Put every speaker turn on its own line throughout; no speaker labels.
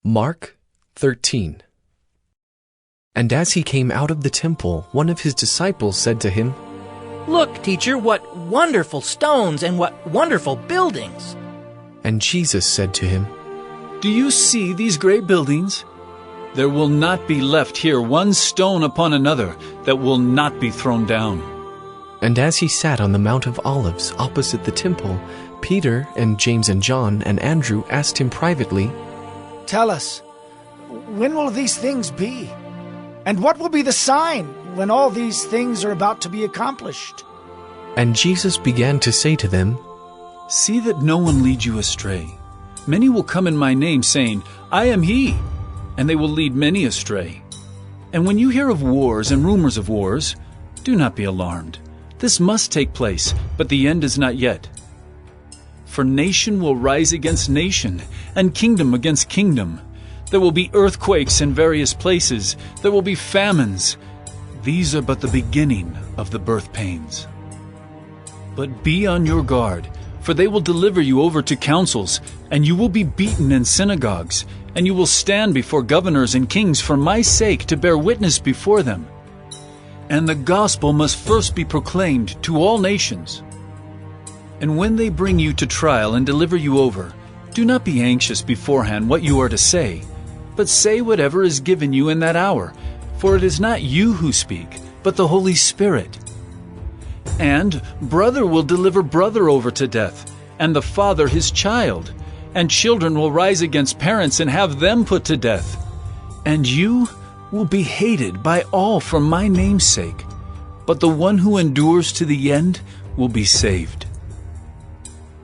Mark 13. And as he came out of the temple, one of his disciples said to him,
"Look, teacher, what wonderful stones and what wonderful buildings!"
And Jesus said to him,
"Do you see these great buildings? There will not be left here one stone upon another that will not be thrown down."
And as he sat on the Mount of Olives opposite the temple, Peter and James and John and Andrew asked him privately,
"Tell us, when will these things be? And what will be the sign when all these things are about to be accomplished?"
And Jesus began to say to them,
"See that no one leads you astray. Many will come in my name, saying, 'I am he,' and they will lead many astray. And when you hear of wars and rumors of wars, do not be alarmed. This must take place, but the end is not yet. For nation will rise against nation, and kingdom against kingdom. There will be earthquakes in various places. There will be famines. These are but the beginning of the birth pains. But be on your guard, for they will deliver you over to councils, and you will be beaten in synagogues, and you will stand before governors and kings for my sake to bear witness before them. And the gospel must first be proclaimed to all nations. And when they bring you to trial and deliver you over, do not be anxious beforehand what you are to say, but say whatever is given you in that hour, for it is not you who speak, but the Holy Spirit. And brother will deliver brother over to death, and the father his child, and children will rise against parents and have them put to death. And you will be hated by all for my name's sake, but the one who endures to the end will be saved.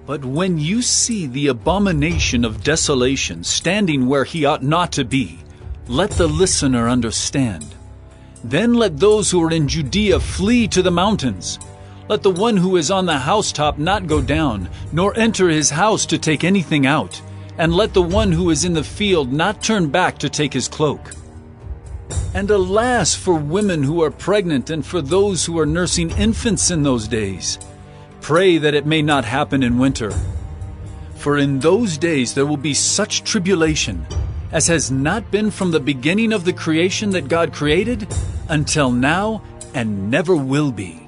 But when you see the abomination of desolation standing where he ought not to be, let the listener understand. Then let those who are in Judea flee to the mountains. Let the one who is on the housetop not go down, nor enter his house to take anything out. And let the one who is in the field not turn back to take his cloak. And alas for women who are pregnant and for those who are nursing infants in those days. Pray that it may not happen in winter. For in those days there will be such tribulation as has not been from the beginning of the creation that God created until now and never will be.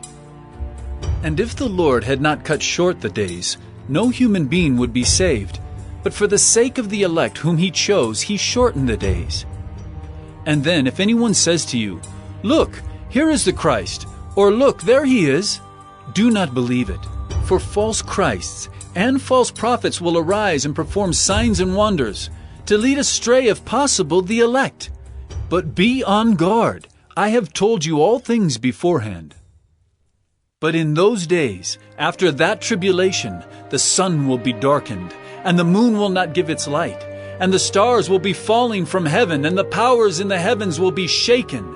And if the Lord had not cut short the days, no human being would be saved. But for the sake of the elect whom he chose, he shortened the days. And then if anyone says to you, 'Look, here is the Christ,' or 'Look, there he is,' do not believe it. For false Christs and false prophets will arise and perform signs and wonders, to lead astray, if possible, the elect. But be on guard. I have told you all things beforehand. But in those days, after that tribulation, the sun will be darkened, and the moon will not give its light, and the stars will be falling from heaven, and the powers in the heavens will be shaken.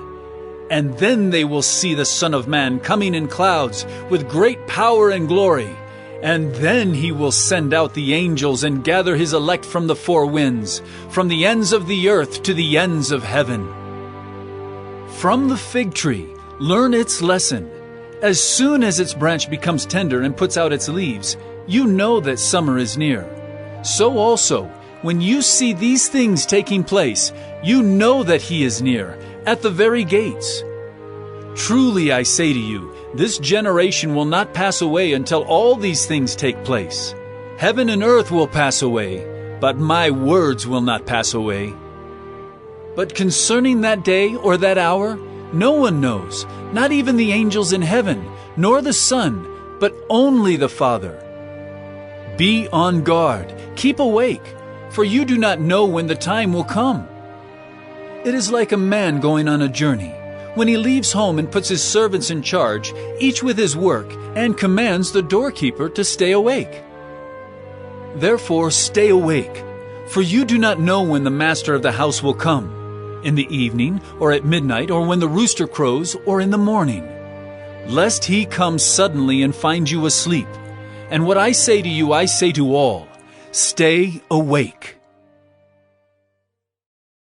And then they will see the Son of Man coming in clouds with great power and glory. And then he will send out the angels and gather his elect from the four winds, from the ends of the earth to the ends of heaven. From the fig tree, learn its lesson. As soon as its branch becomes tender and puts out its leaves, you know that summer is near. So also, when you see these things taking place, you know that he is near, at the very gates. Truly I say to you, this generation will not pass away until all these things take place. Heaven and earth will pass away, but my words will not pass away. But concerning that day or that hour, no one knows, not even the angels in heaven, nor the Son, but only the Father. Be on guard, keep awake, for you do not know when the time will come. It is like a man going on a journey, when he leaves home and puts his servants in charge, each with his work, and commands the doorkeeper to stay awake. Therefore stay awake, for you do not know when the master of the house will come, in the evening, or at midnight, or when the rooster crows, or in the morning, lest he come suddenly and find you asleep. And what I say to you, I say to all, stay awake.